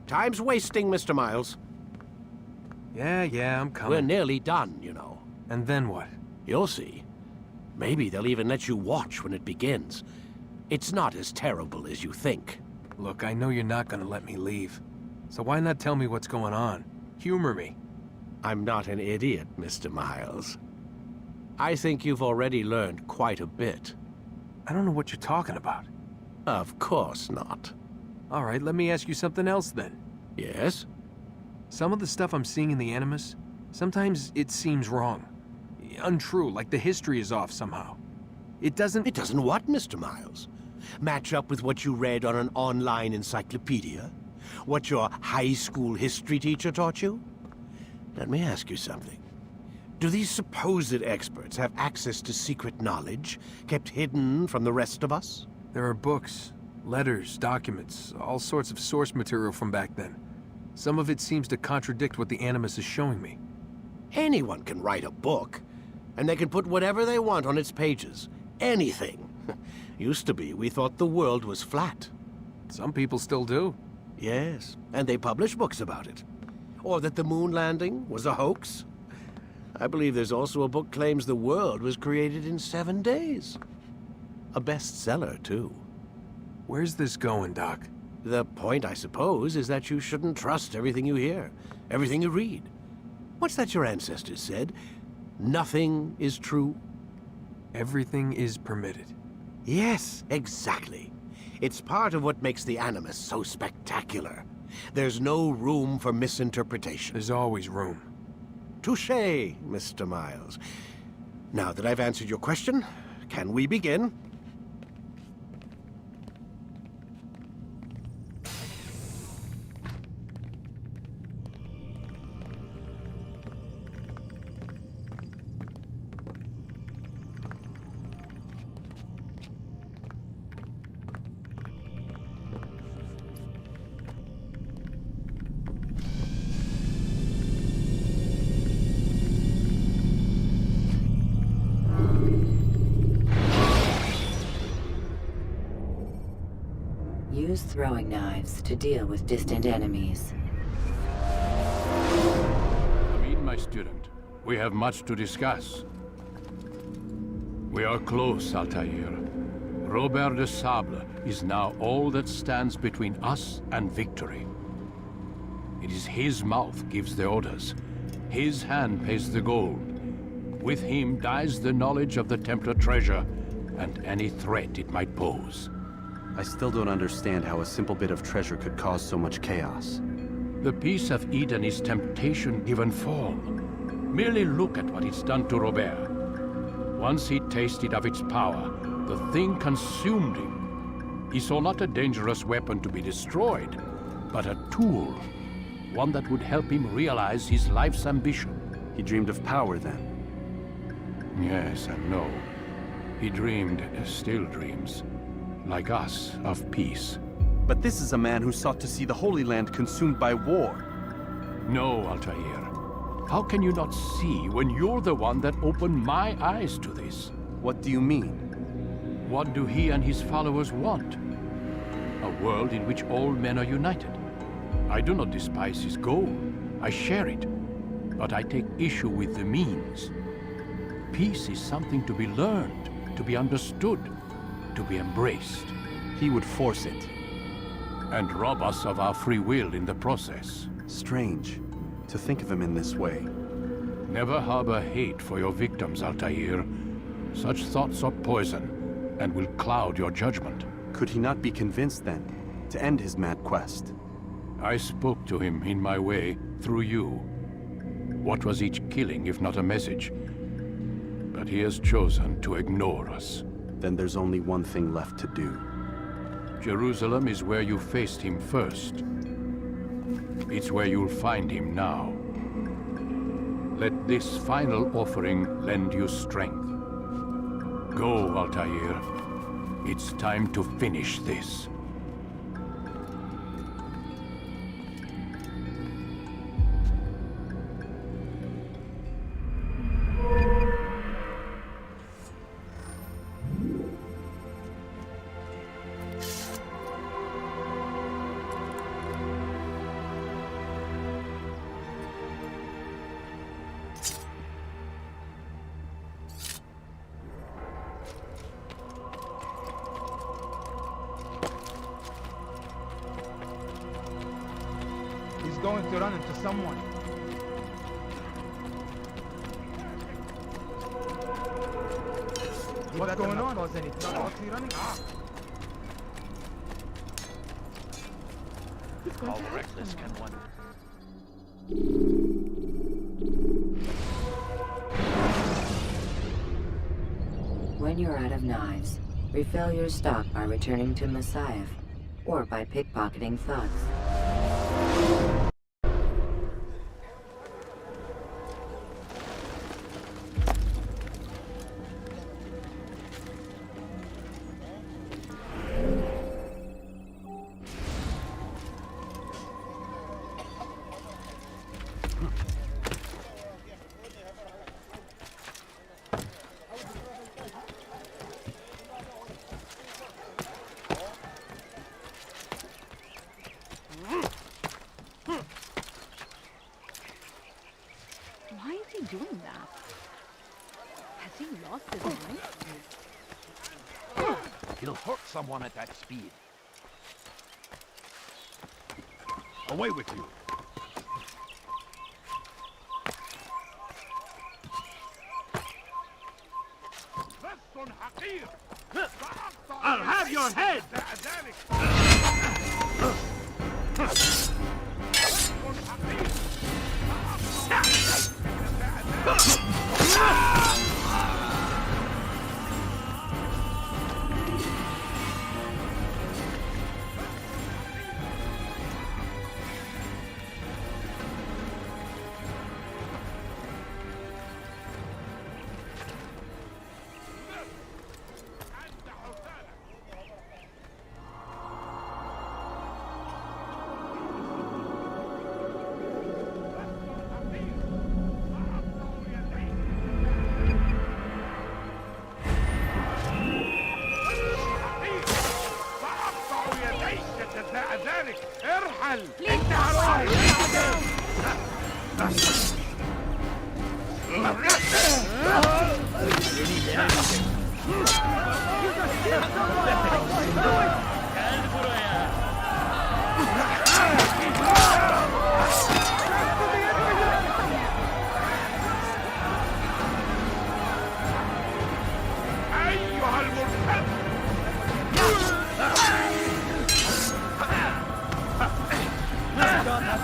Time's wasting, Mr. Miles. Yeah, I'm coming. We're nearly done, you know. And then what? You'll see. Maybe they'll even let you watch when it begins. It's not as terrible as you think. Look, I know you're not gonna let me leave. So why not tell me what's going on? Humor me. I'm not an idiot, Mr. Miles. I think you've already learned quite a bit. I don't know what you're talking about. Of course not. All right, let me ask you something else then. Yes? Some of the stuff I'm seeing in the Animus, sometimes it seems wrong. Untrue, like the history is off somehow. It doesn't... It doesn't what, Mr. Miles? Match up with what you read on an online encyclopedia? What your high school history teacher taught you? Let me ask you something. Do these supposed experts have access to secret knowledge kept hidden from the rest of us? There are books, letters, documents, all sorts of source material from back then. Some of it seems to contradict what the Animus is showing me. Anyone can write a book, and they can put whatever they want on its pages. Anything. Used to be, we thought the world was flat. Some people still do. Yes, and they publish books about it. Or that the moon landing was a hoax. I believe there's also a book claims the world was created in 7 days. A bestseller, too. Where's this going, Doc? The point, I suppose, is that you shouldn't trust everything you hear, everything you read. What's that your ancestors said? Nothing is true? Everything is permitted. Yes, exactly. It's part of what makes the Animus so spectacular. There's no room for misinterpretation. There's always room. Touché, Mr. Miles. Now that I've answered your question, can we begin? Use throwing knives to deal with distant enemies. Come in, my student. We have much to discuss. We are close, Altaïr. Robert de Sablé is now all that stands between us and victory. It is his mouth gives the orders. His hand pays the gold. With him dies the knowledge of the Templar treasure and any threat it might pose. I still don't understand how a simple bit of treasure could cause so much chaos. The peace of Eden is temptation given form. Merely look at what it's done to Robert. Once he tasted of its power, the thing consumed him. He saw not a dangerous weapon to be destroyed, but a tool. One that would help him realize his life's ambition. He dreamed of power then? Yes and no. He dreamed, still dreams, like us, of peace. But this is a man who sought to see the Holy Land consumed by war. No, Altaïr. How can you not see when you're the one that opened my eyes to this? What do you mean? What do he and his followers want? A world in which all men are united. I do not despise his goal. I share it. But I take issue with the means. Peace is something to be learned, to be understood, to be embraced. He would force it. And rob us of our free will in the process. Strange, to think of him in this way. Never harbor hate for your victims, Altaïr. Such thoughts are poison, and will cloud your judgment. Could he not be convinced then, to end his mad quest? I spoke to him in my way, through you. What was each killing if not a message? But he has chosen to ignore us. Then there's only one thing left to do. Jerusalem is where you faced him first. It's where you'll find him now. Let this final offering lend you strength. Go, Altaïr. It's time to finish this. going to run into someone. What's going on? What's he running? He's going to hurt someone. When you're out of knives, refill your stock by returning to Masyaf, or by pickpocketing thugs. Why is he doing that? Has he lost his mind? He'll hurt someone at that speed. Away with you. I'll have your head!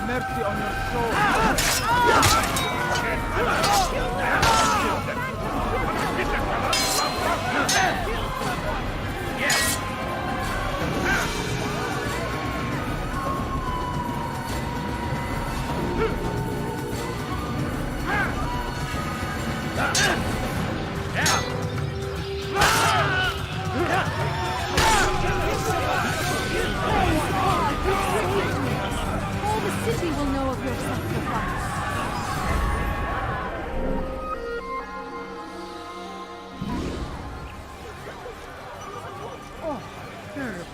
Mercy on your soul. All the city will know of your sacrifice. Oh, terrible.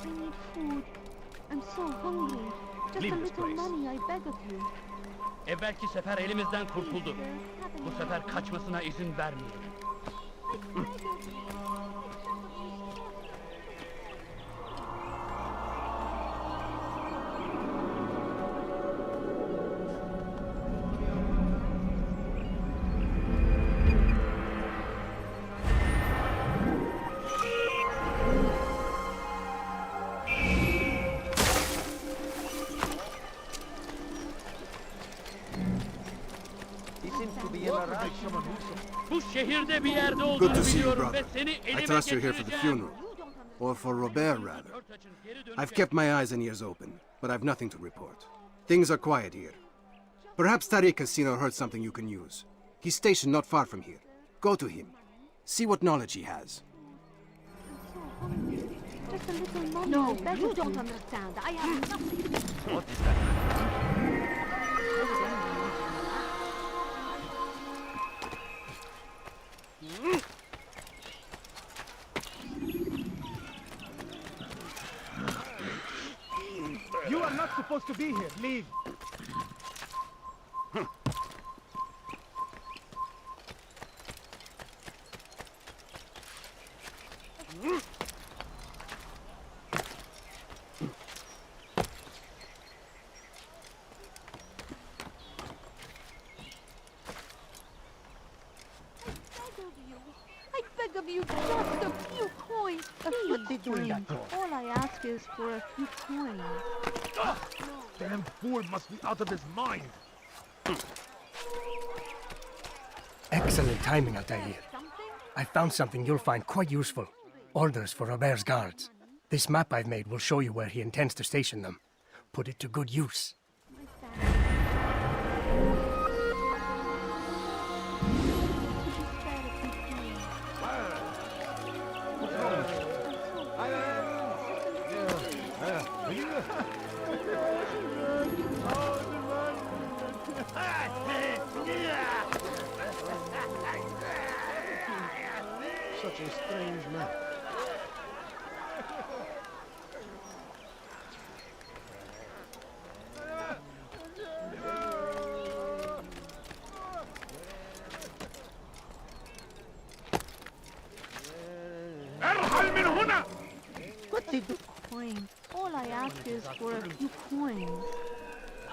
I need food. I'm so hungry. Just Leave a this little place. money, I beg of you. Evvelki sefer elimizden kurtuldu. Bu sefer kaçmasına izin vermeyelim. Bu şehirde bir yerde Good olduğunu to see you, biliyorum ve brother. seni I elime trust you're here for the geçireceğim. funeral. Or for Robert, rather. I've kept my eyes and ears open, but I've nothing to report. Things are quiet here. Perhaps Tariq has seen or heard something you can use. He's stationed not far from here. Go to him. See what knowledge he has. Just a little money, No, I beg you of don't you. understand. I have nothing. What is that? supposed to be here. Leave. I beg of you, just a few coins. What they doing that for? All I ask is for a few coins. Damn fool must be out of his mind. Excellent timing, Altaïr. I found something you'll find quite useful. Orders for Robert's guards. This map I've made will show you where he intends to station them. Put it to good use. Such a strange man. What did the coins? All I ask is for a few coins.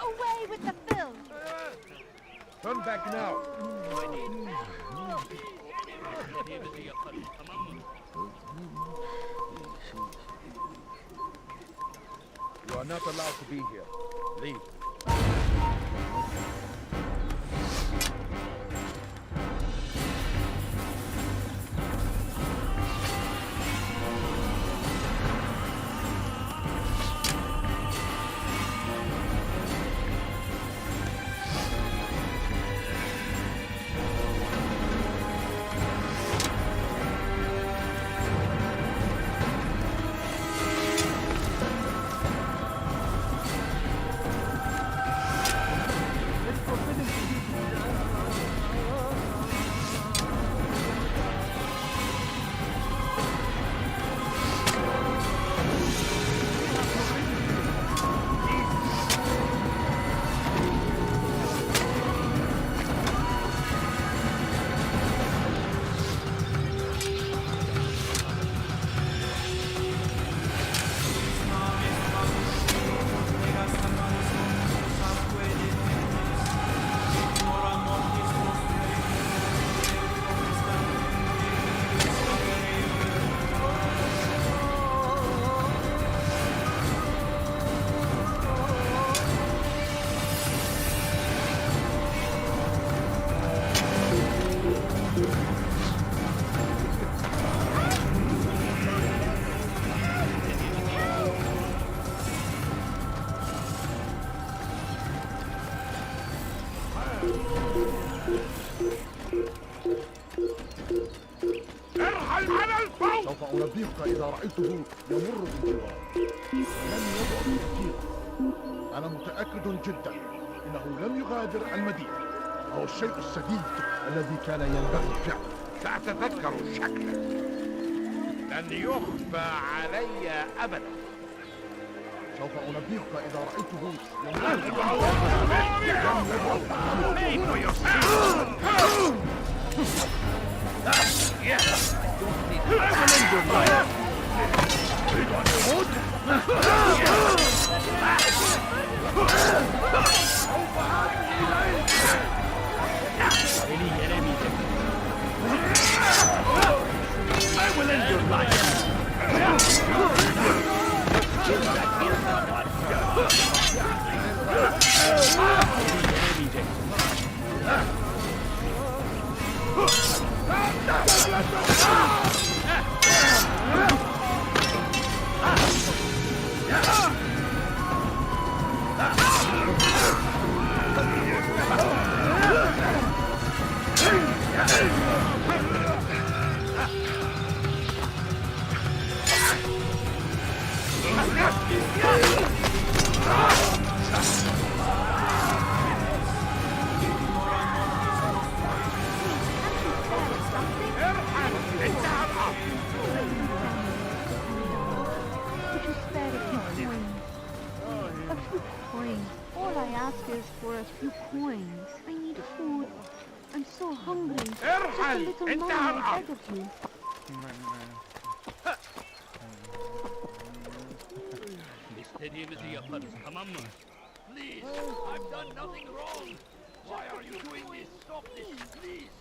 Away with the bill! Turn back now. You are not allowed to be here. Leave. سوف أنبهك إذا رأيته يمر بالجوار. لم يضع تفكيرا. أنا متأكد جدا إنه لم يغادر المدينة. هو الشيء السديد الذي كان ينبغي فعله. سأتذكر شكله. لن يخفى علي أبدا. سوف أنبهك إذا رأيته I will end your life. You coins. I need food. I'm so hungry. Just a ارحل little انت more, I هرقع beg of you. İstediğimizi yaparız, tamam mı? Please, I've done nothing wrong. Why are you doing this? Stop this, please.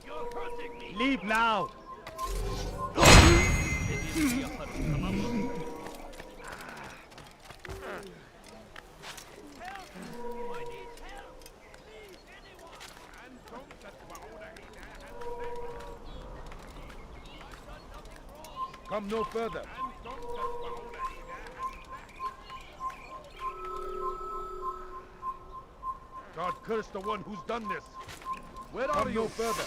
You're hurting me. Leave now. İstediğimizi yaparız, tamam mı? Come no further. God curse the one who's done this. Where are you? Come no further.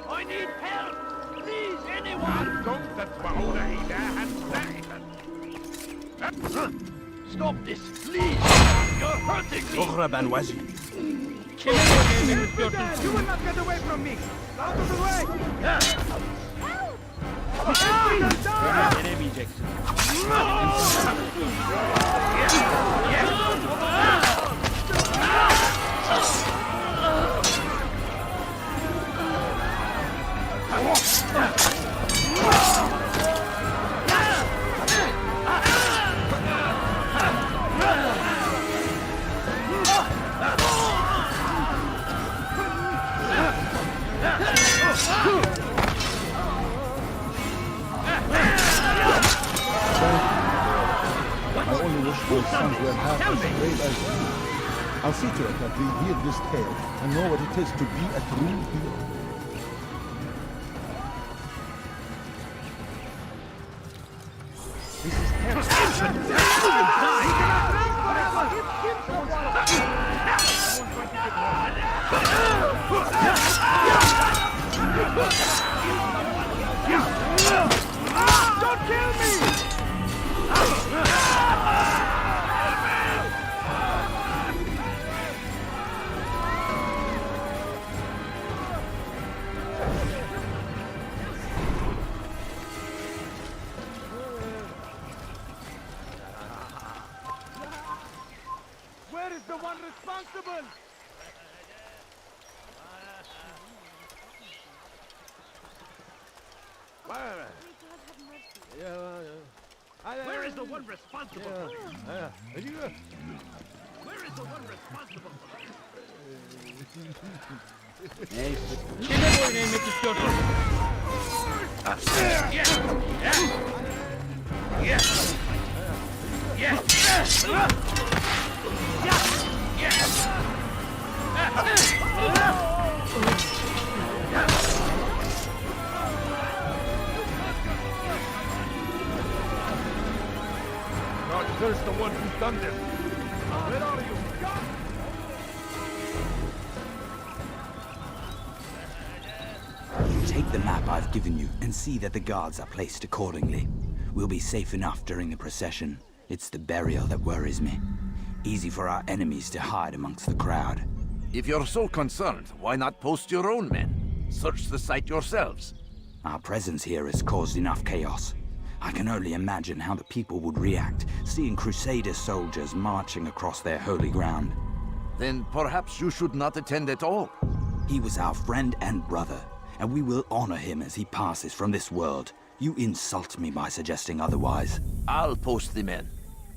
I need help! Please, anyone! Stop this, please! You're hurting me! Kime vurmayı istiyorsun? You will not get away from me! Out of the way! Denemeyeceksin. I only wish my sons were half as brave as you. I'll see to it that they hear this tale and know what it is to be a true hero. This is terrible. Don't kill me! Where is the one responsible? Where is the one responsible for this? Where is the one responsible for this? Kime boyun eğmek istiyorsun? God curse the one who's done this. Where are you? Take the map I've given you and see that the guards are placed accordingly. We'll be safe enough during the procession. It's the burial that worries me. Easy for our enemies to hide amongst the crowd. If you're so concerned, why not post your own men? Search the site yourselves. Our presence here has caused enough chaos. I can only imagine how the people would react, seeing Crusader soldiers marching across their holy ground. Then perhaps you should not attend at all. He was our friend and brother, and we will honor him as he passes from this world. You insult me by suggesting otherwise. I'll post the men.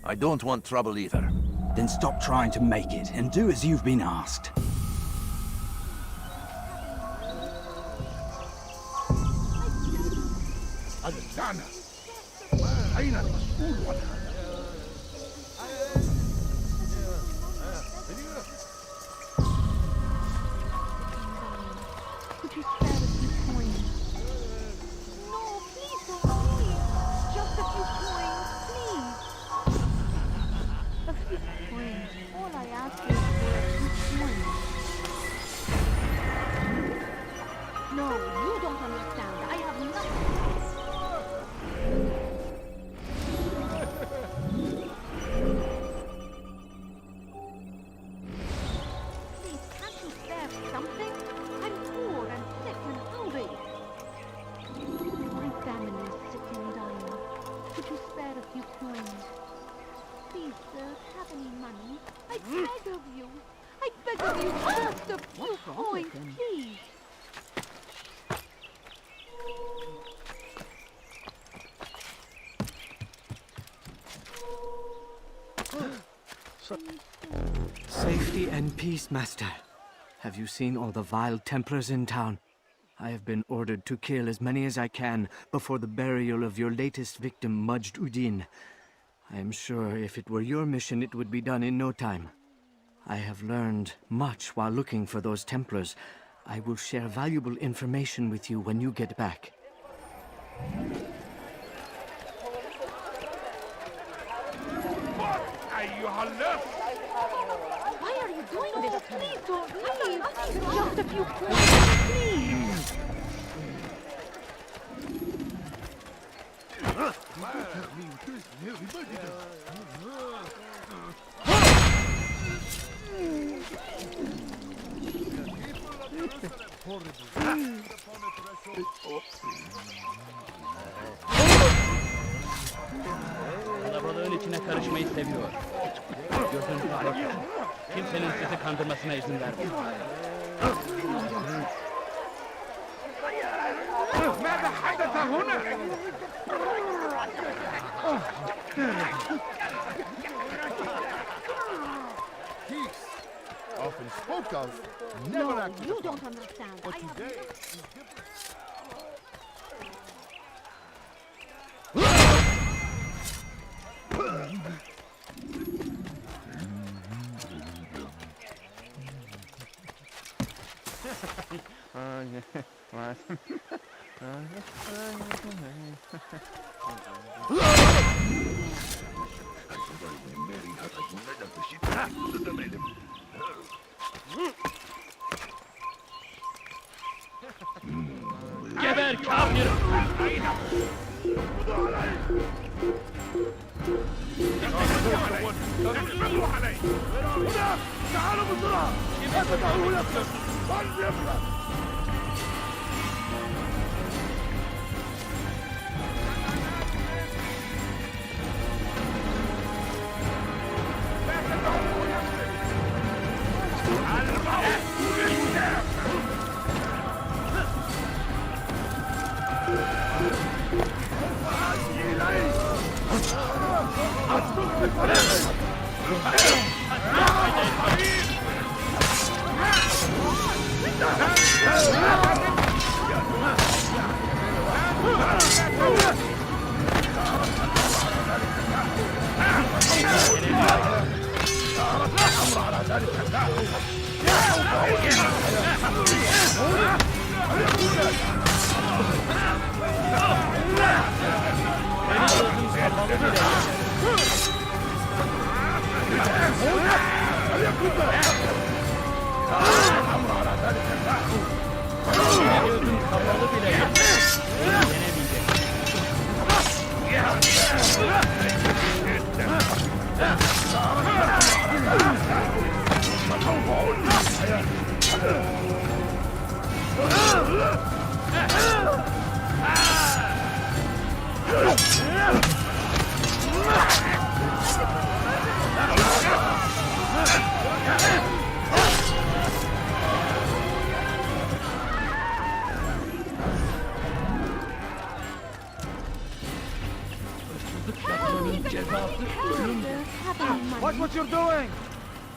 I don't want trouble either. Then stop trying to make it, and do as you've been asked. اللعنة أين المسؤول عنها؟ Could you spare a few coins? No, please don't, please. Just a few coins, please. A few coins. All I ask is for a few coins. No, you don't understand. I have nothing. Please, can't you spare something? I'm poor and sick and hungry. My family is sick and dying. Could you spare a few coins? Please, sir, have any money? I beg of you. I beg of you, just a few coins, please. Safety and peace, Master. Have you seen all the vile Templars in town? I have been ordered to kill as many as I can before the burial of your latest victim, Majd Udin. I am sure if it were your mission, it would be done in no time. I have learned much while looking for those Templars. I will share valuable information with you when you get back. Why are you doing this? Please don't leave. Just a few coins, please. Kalabalığın içine karışmayı seviyor. Gözünüzü korkun. Kimsenin sizi kandırmasına izin vermeyin. ماذا حدث هنا؟ Peace, often spoke of, never acted You upon. don't understand. But I have today is Geber kafir! تعالوا بسرعة! لا تدعوه يفلت! من يفلت!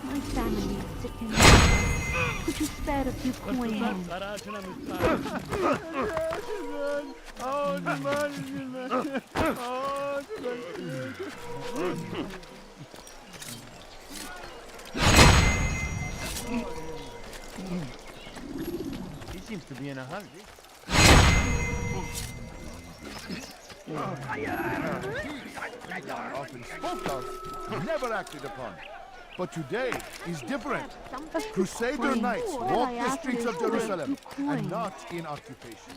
My family is sick and could you spare a few coins? He seems to be in a hurry. Often spoke of, never acted upon. But today is different. Crusader knights walk the streets of Jerusalem, and not in occupation.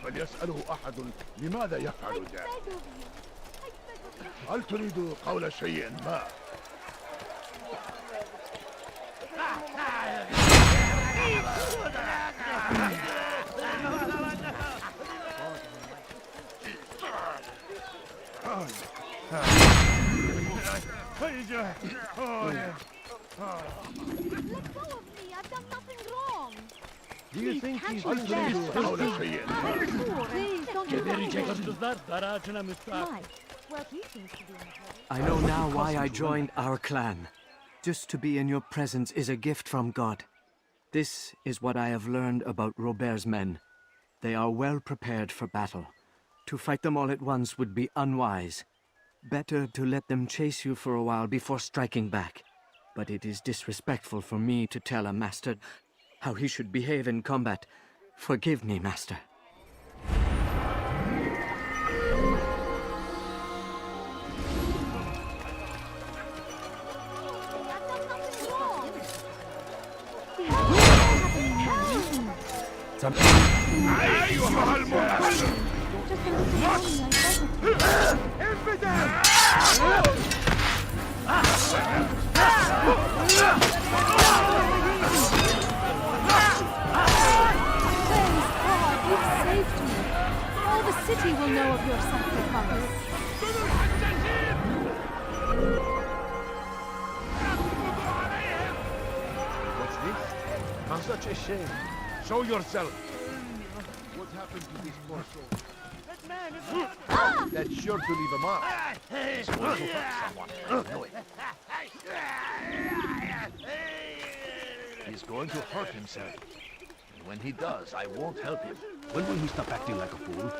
فليسأله أحد لماذا يفعل ذلك؟ هل تريد قول شيء ما؟ Let go of me! I've done nothing wrong! Do you think he's Please don't do that. Well, he seems to be in a hurry. I know now why I joined our clan. Just to be in your presence is a gift from God. This is what I have learned about Robert's men. They are well prepared for battle. To fight them all at once would be unwise. Better to let them chase you for a while before striking back. But it is disrespectful for me to tell a master how he should behave in combat. Forgive me, master. All the city will know of your sacrifice. What's this? I'm such a shame. Show yourself. What happened to this poor soul? That man is That's sure to leave a mark. He's going to hurt someone. I know it. He's going to hurt himself. And when he does, I won't help him. When will he stop acting like a fool?